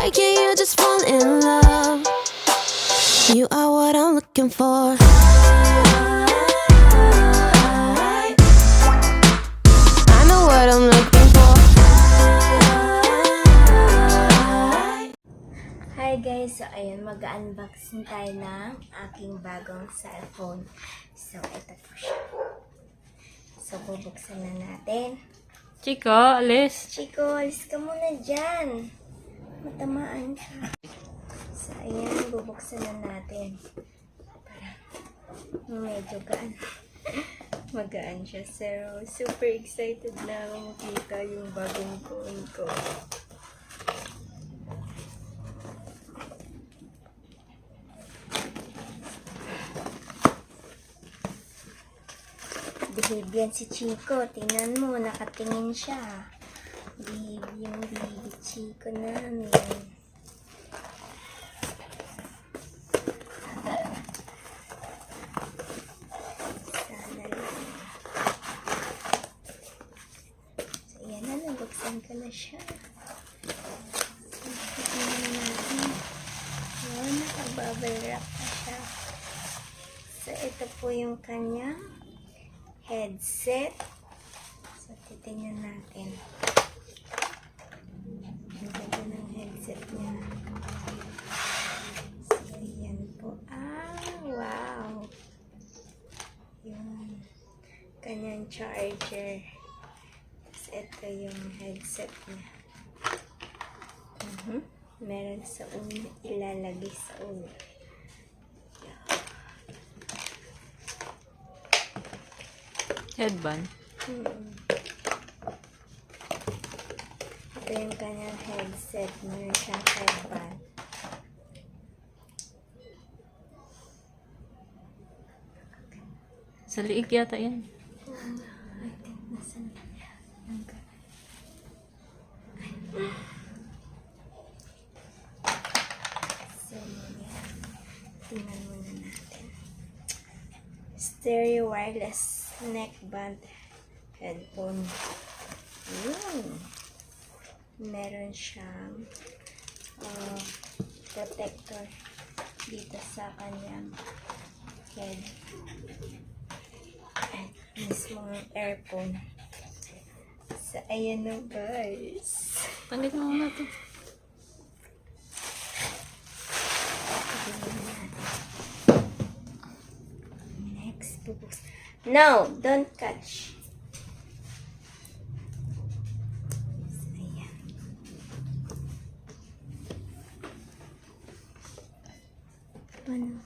Why can't you just fall in love? You are what I'm looking for. I know what I'm looking for. Hi guys! So ayun, mag-unboxing tayo ng aking bagong cellphone. So ito po siya. So bubuksan na natin. Chico, alis. Chico, alis ka muna dyan. Matamaan ka. So ayan, bubuksan na natin. Para medyo gaan. Magaan siya. So super excited na ako makita yung bagong phone ko. Behave yan si Chico. Tingnan mo, nakatingin siya. Behave yung baby Chico namin. Sana lang. So, yan na. Nabuksan ko na siya. So, tingnan natin. Oh, nakabubble wrap na siya. So, ito po yung kanyang headset. So, titingnan natin. Ang ganda ng headset niya. So, yan po. Wow! Yung kanyang charger. Tapos, ito yung headset niya. Meron sa ulo. Ilalagay sa ulo. Headband. Ito yung kanyang headset. Meron siyang headband. Sa liig yata yan. I think nasa so, yan. Tingnan muna natin. Stereo wireless neckband headphone. Meron siyang protector dito sa kanyang head. At mismong earphone. So, ayan na guys. Tanggalin mo muna ito. Next, bubuksan. No! Don't catch. So, ayan. Ano?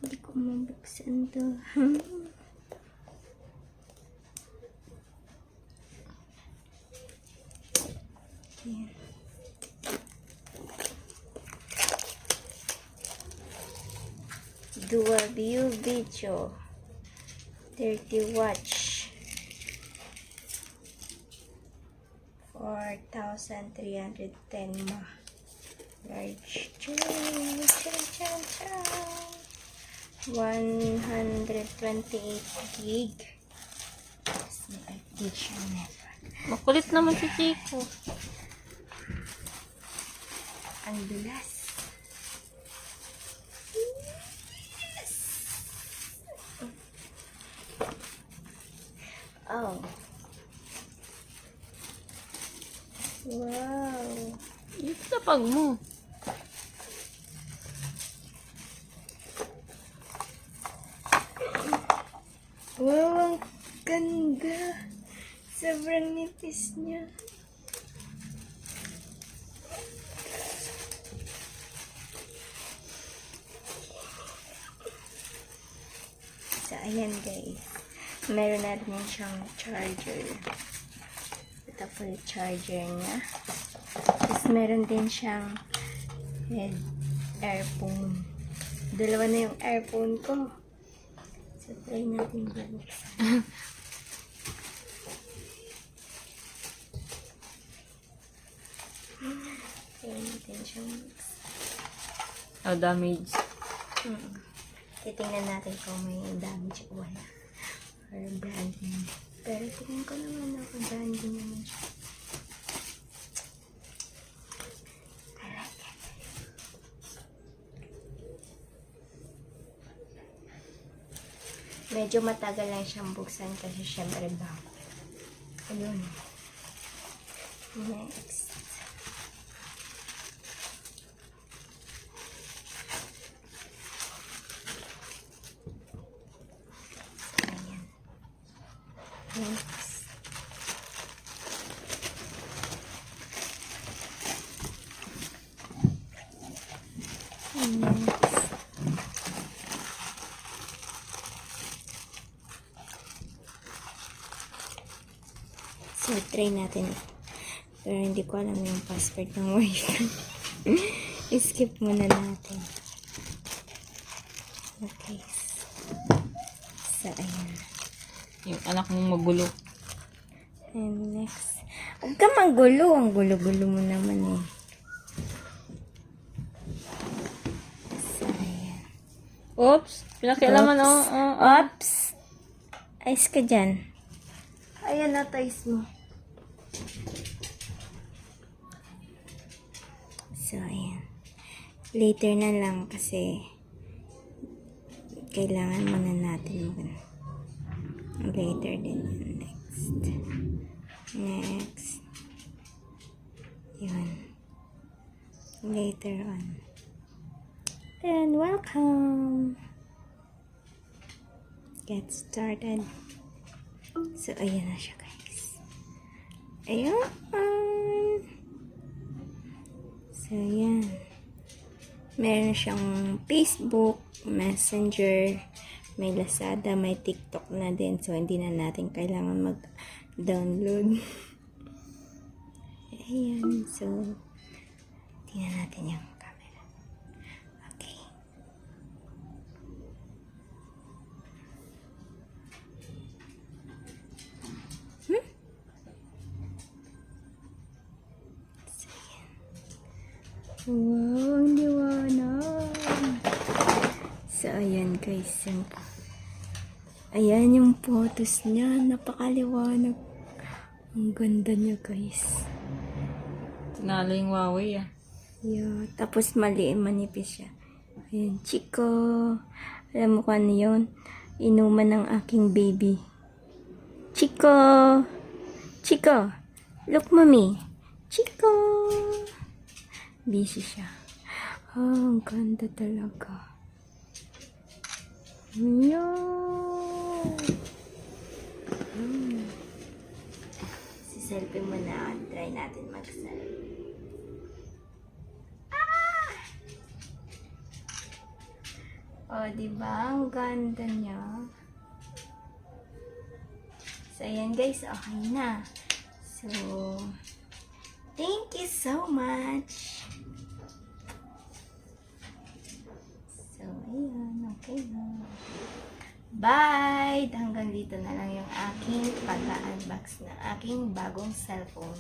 Hindi ko mabuksan to. Ayan. Dual view video. 30 watch. 4,310 mAh. Large. 128 gig. Tapos may additional network. Makulit naman si Chico. Ang dulas. Oh. Wow. Ito sa pag mo. Wow, ang ganda. Sobrang nipis niya. So, ayan guys. Meron na rin siyang charger. Ito po yung charger niya. Tapos meron din siyang earphone. Dalawa na yung earphone ko. So, try natin bubuksan. Try natin siyang bubuksan. Oh, damage. Titingnan natin kung may damage o wala. Or brand name. Pero tingnan ko naman ako brand name naman siya. Alright. Medyo matagal lang siyang buksan kasi syempre bago. Ayun. Next. Ayan. Next. Next. So, try natin. Pero hindi ko alam yung password ng wifi. Skip muna natin. Okay. So, ayan. Yung anak mong magulo. And next. Huwag ka manggulo. Ang gulo-gulo mo naman eh. So, ayan. Oops! Pinakialaman Oops. Oops! Ayos ka dyan. Ayan na, toys mo. So, ayan. Later na lang kasi kailangan muna natin later din yun. Next. Yun. Later on. And welcome. Get started. So, ayan na siya, guys. Ayan. So, ayan. Meron siyang Facebook, Messenger, may Lazada, may TikTok na din. So, hindi na natin kailangan mag-download. Ayan. So, tingnan natin yung camera. Okay. So, ayan. Wow, ang liwanag. So, ayan guys. Ayan yung photos niya. Napakaliwanag. Ang ganda niya guys. Tinalo yung Huawei ah. Yeah. Tapos manipis siya. Ayan, Chico. Alam mo kung ano yun? Inuman ng aking baby. Chico! Chico! Look, mommy. Chico! Busy siya. Ang ganda talaga. Ayan. Si-selfie mo na. Try natin mag-selfie. O, diba? Ang ganda niya. So, ayan guys. Okay na. So, thank you so much. So, ayan. Okay na. Bye! Hanggang dito na lang yung aking pag-unbox na aking bagong cellphone.